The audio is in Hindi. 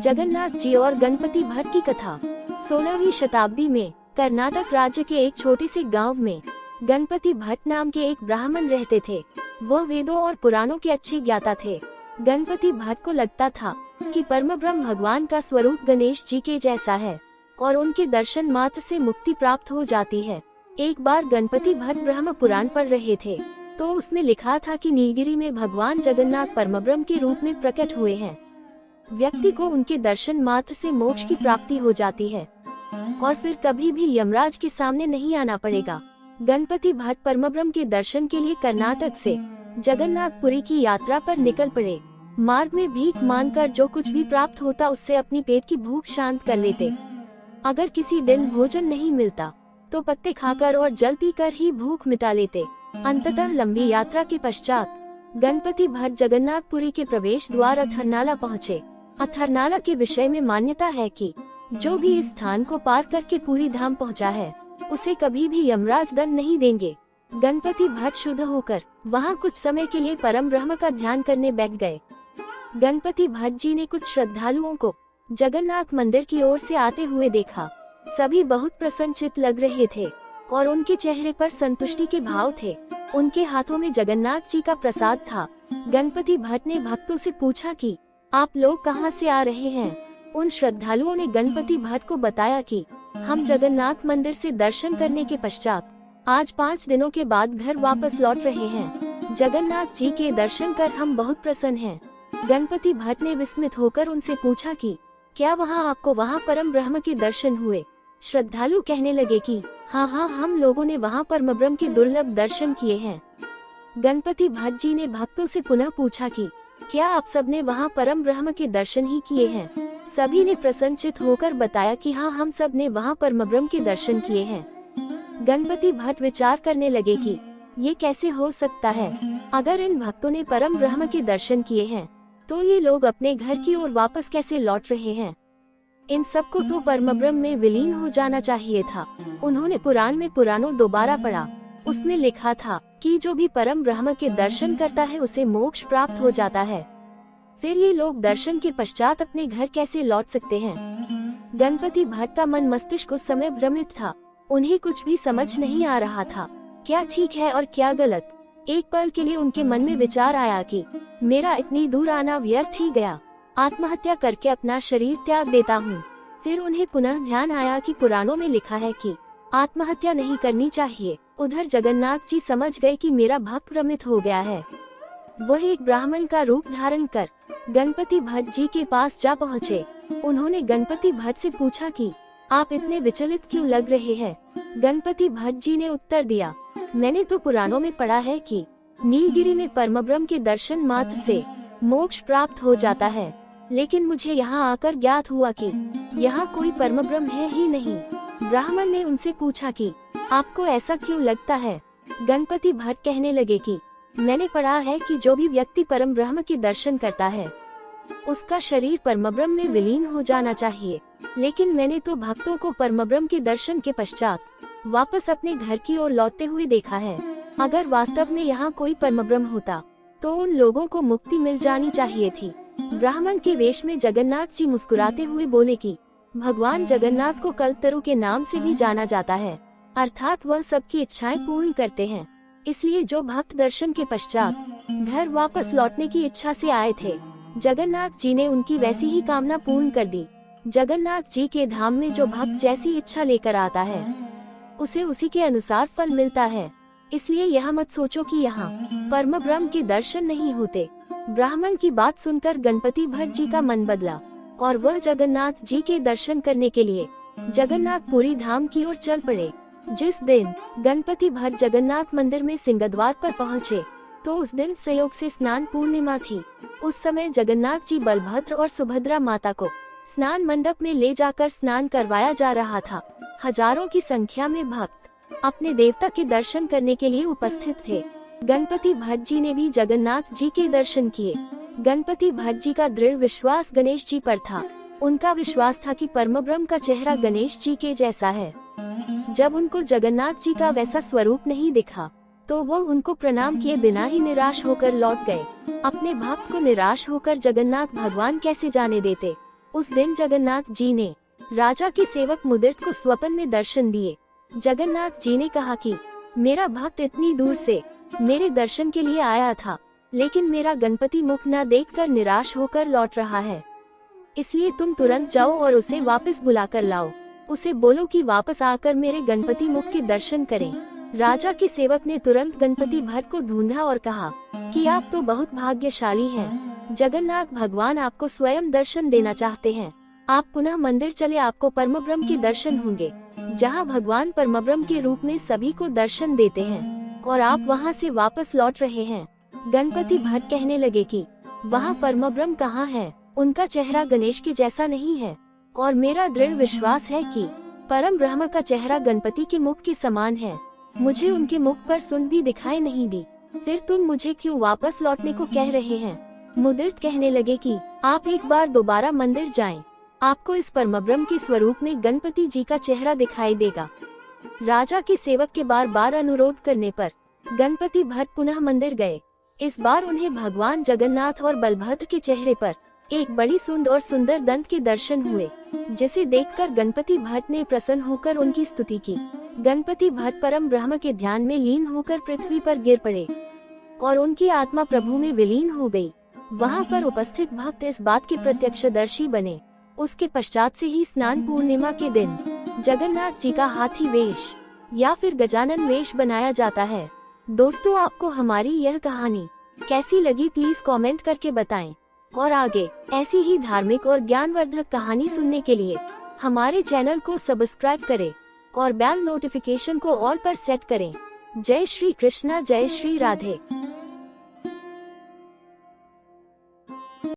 जगन्नाथ जी और गणपति भट्ट की कथा। 16वीं शताब्दी में कर्नाटक राज्य के एक छोटे से गांव में गणपति भट्ट नाम के एक ब्राह्मण रहते थे। वह वेदों और पुराणों के अच्छे ज्ञाता थे। गणपति भट्ट को लगता था कि परम ब्रह्म भगवान का स्वरूप गणेश जी के जैसा है और उनके दर्शन मात्र से मुक्ति प्राप्त हो जाती है। एक बार गणपति भट्ट ब्रह्म पुराण पढ़ रहे थे तो उसमें लिखा था कि नीलगिरी में भगवान जगन्नाथ परमब्रह्म के रूप में प्रकट हुए हैं। व्यक्ति को उनके दर्शन मात्र से मोक्ष की प्राप्ति हो जाती है और फिर कभी भी यमराज के सामने नहीं आना पड़ेगा। गणपति भट्ट परमब्रह्म के दर्शन के लिए कर्नाटक से जगन्नाथपुरी की यात्रा पर निकल पड़े। मार्ग में भीख मांगकर जो कुछ भी प्राप्त होता उससे अपनी पेट की भूख शांत कर लेते। अगर किसी दिन भोजन नहीं मिलता तो पत्ते खाकर और जल पीकर ही भूख मिटा लेते। अंततः लंबी यात्रा के पश्चात गणपति भट्ट जगन्नाथपुरी के प्रवेश द्वार अथरनाला पहुँचे। अथरनाला के विषय में मान्यता है कि जो भी इस स्थान को पार करके पूरी धाम पहुंचा है उसे कभी भी यमराज दंड नहीं देंगे। गणपति भट्ट शुद्ध होकर वहां कुछ समय के लिए परम ब्रह्म का ध्यान करने बैठ गए। गणपति भट्ट जी ने कुछ श्रद्धालुओं को जगन्नाथ मंदिर की ओर से आते हुए देखा। सभी बहुत प्रसन्नचित्त लग रहे थे और उनके चेहरे पर संतुष्टि के भाव थे। उनके हाथों में जगन्नाथ जी का प्रसाद था। गणपति भट्ट ने भक्तों से पूछा कि आप लोग कहां से आ रहे हैं। उन श्रद्धालुओं ने गणपति भट्ट को बताया कि हम जगन्नाथ मंदिर से दर्शन करने के पश्चात आज 5 दिनों के बाद घर वापस लौट रहे हैं। जगन्नाथ जी के दर्शन कर हम बहुत प्रसन्न हैं। गणपति भट्ट ने विस्मित होकर उनसे पूछा कि क्या आपको वहाँ परम ब्रह्म के दर्शन हुए। श्रद्धालु कहने लगे कि हाँ, हम लोगों ने वहाँ परम ब्रह्म के दुर्लभ दर्शन किए हैं। गणपति भट्ट जी ने भक्तों से पुनः पूछा कि क्या आप सबने वहाँ परम ब्रह्म के दर्शन ही किए हैं। सभी ने प्रसन्नचित्त होकर बताया कि हाँ, हम सब ने वहाँ परम ब्रह्म के दर्शन किए हैं। गणपति भट्ट विचार करने लगे कि ये कैसे हो सकता है। अगर इन भक्तों ने परम ब्रह्म के दर्शन किए हैं तो ये लोग अपने घर की ओर वापस कैसे लौट रहे हैं। इन सबको तो परम ब्रह्म में विलीन हो जाना चाहिए था। उन्होंने पुराण में पुराणों दोबारा पढ़ा। उसमें लिखा था कि जो भी परम ब्रह्म के दर्शन करता है उसे मोक्ष प्राप्त हो जाता है। फिर ये लोग दर्शन के पश्चात अपने घर कैसे लौट सकते हैं। गणपति भट्ट का मन मस्तिष्क उस समय भ्रमित था। उन्हें कुछ भी समझ नहीं आ रहा था, क्या ठीक है और क्या गलत। एक पल के लिए उनके मन में विचार आया कि मेरा इतनी दूर आना व्यर्थ ही गया, आत्महत्या करके अपना शरीर त्याग देता हूँ। फिर उन्हें पुनः ध्यान आया कि पुराणों में लिखा है कि आत्महत्या नहीं करनी चाहिए। उधर जगन्नाथ जी समझ गए कि मेरा भक्त भ्रमित हो गया है। वह एक ब्राह्मण का रूप धारण कर गणपति भट्ट जी के पास जा पहुँचे। उन्होंने गणपति भट्ट से पूछा कि आप इतने विचलित क्यों लग रहे हैं। गणपति भट्ट जी ने उत्तर दिया, मैंने तो पुराणों में पढ़ा है कि नीलगिरी में परम ब्रह्म के दर्शन मात्र से मोक्ष प्राप्त हो जाता है, लेकिन मुझे यहाँ आकर ज्ञात हुआ कि यहाँ कोई परम ब्रह्म है ही नहीं। ब्राह्मण ने उनसे पूछा कि आपको ऐसा क्यों लगता है। गणपति भट्ट कहने लगे कि मैंने पढ़ा है कि जो भी व्यक्ति परम ब्रह्म के दर्शन करता है उसका शरीर परम ब्रह्म में विलीन हो जाना चाहिए, लेकिन मैंने तो भक्तों को परम ब्रह्म के दर्शन के पश्चात वापस अपने घर की ओर लौटते हुए देखा है। अगर वास्तव में यहाँ कोई परम ब्रह्म होता तो उन लोगों को मुक्ति मिल जानी चाहिए थी। ब्राह्मण के वेश में जगन्नाथ जी मुस्कुराते हुए बोले कि भगवान जगन्नाथ को कल्पतरु के नाम से भी जाना जाता है, अर्थात वह सबकी इच्छाएं पूर्ण करते हैं। इसलिए जो भक्त दर्शन के पश्चात घर वापस लौटने की इच्छा से आए थे, जगन्नाथ जी ने उनकी वैसी ही कामना पूर्ण कर दी। जगन्नाथ जी के धाम में जो भक्त जैसी इच्छा लेकर आता है उसे उसी के अनुसार फल मिलता है। इसलिए यह मत सोचो कि यहाँ परम ब्रह्म के दर्शन नहीं होते। ब्राह्मण की बात सुनकर गणपति भट्ट जी का मन बदला और वह जगन्नाथ जी के दर्शन करने के लिए जगन्नाथपुरी धाम की ओर चल पड़े। जिस दिन गणपति भट्ट जगन्नाथ मंदिर में सिंहद्वार पर पहुँचे तो उस दिन संयोग से स्नान पूर्णिमा थी। उस समय जगन्नाथ जी बलभद्र और सुभद्रा माता को स्नान मंडप में ले जाकर स्नान करवाया जा रहा था। हजारों की संख्या में भक्त अपने देवता के दर्शन करने के लिए उपस्थित थे। गणपति भट्ट जी ने भी जगन्नाथ जी के दर्शन किए। गणपति भट्ट जी का दृढ़ विश्वास गणेश जी पर था। उनका विश्वास था कि परम ब्रह्म का चेहरा गणेश जी के जैसा है। जब उनको जगन्नाथ जी का वैसा स्वरूप नहीं दिखा तो वो उनको प्रणाम किए बिना ही निराश होकर लौट गए। अपने भक्त को निराश होकर जगन्नाथ भगवान कैसे जाने देते। उस दिन जगन्नाथ जी ने राजा के सेवक मुदित को स्वप्न में दर्शन दिए। जगन्नाथ जी ने कहा कि मेरा भक्त इतनी दूर से मेरे दर्शन के लिए आया था, लेकिन मेरा गणपति मुख न देखकर निराश होकर लौट रहा है। इसलिए तुम तुरंत जाओ और उसे वापस बुला कर लाओ। उसे बोलो कि वापस आकर मेरे गणपति मुख के दर्शन करें। राजा के सेवक ने तुरंत गणपति भट्ट को ढूंढा और कहा कि आप तो बहुत भाग्यशाली हैं। जगन्नाथ भगवान आपको स्वयं दर्शन देना चाहते हैं। आप पुनः मंदिर चले, आपको परमब्रह्म के दर्शन होंगे, जहां भगवान परमब्रह्म के रूप में सभी को दर्शन देते हैं, और आप वहां से वापस लौट रहे हैं। गणपति भट्ट कहने लगे कि वहां परमब्रह्म कहाँ है? उनका चेहरा गणेश के जैसा नहीं है, और मेरा दृढ़ विश्वास है कि परम ब्रह्म का चेहरा गणपति के मुख के समान है। मुझे उनके मुख पर सुन भी दिखाई नहीं दी, फिर तुम मुझे क्यों वापस लौटने को कह रहे हैं? मुदित कहने लगे कि आप एक बार दोबारा मंदिर जाएं, आपको इस परमब्रह्म के स्वरूप में गणपति जी का चेहरा दिखाई देगा। राजा के सेवक के बार बार अनुरोध करने पर गणपति भट्ट पुनः मंदिर गए। इस बार उन्हें भगवान जगन्नाथ और बलभद्र के चेहरे पर एक बड़ी सूंड और सुंदर दंत के दर्शन हुए, जिसे देखकर गणपति भट्ट ने प्रसन्न होकर उनकी स्तुति की। गणपति भट्ट परम ब्रह्म के ध्यान में लीन होकर पृथ्वी पर गिर पड़े और उनकी आत्मा प्रभु में विलीन हो गई। वहां पर उपस्थित भक्त इस बात के प्रत्यक्षदर्शी बने। उसके पश्चात से ही स्नान पूर्णिमा के दिन जगन्नाथ जी का हाथी वेश या फिर गजानन वेश बनाया जाता है। दोस्तों, आपको हमारी यह कहानी कैसी लगी प्लीज कमेंट करके बताएं, और आगे ऐसी ही धार्मिक और ज्ञानवर्धक कहानी सुनने के लिए हमारे चैनल को सब्सक्राइब करें और बेल नोटिफिकेशन को ऑल पर सेट करें। जय श्री कृष्णा, जय श्री राधे।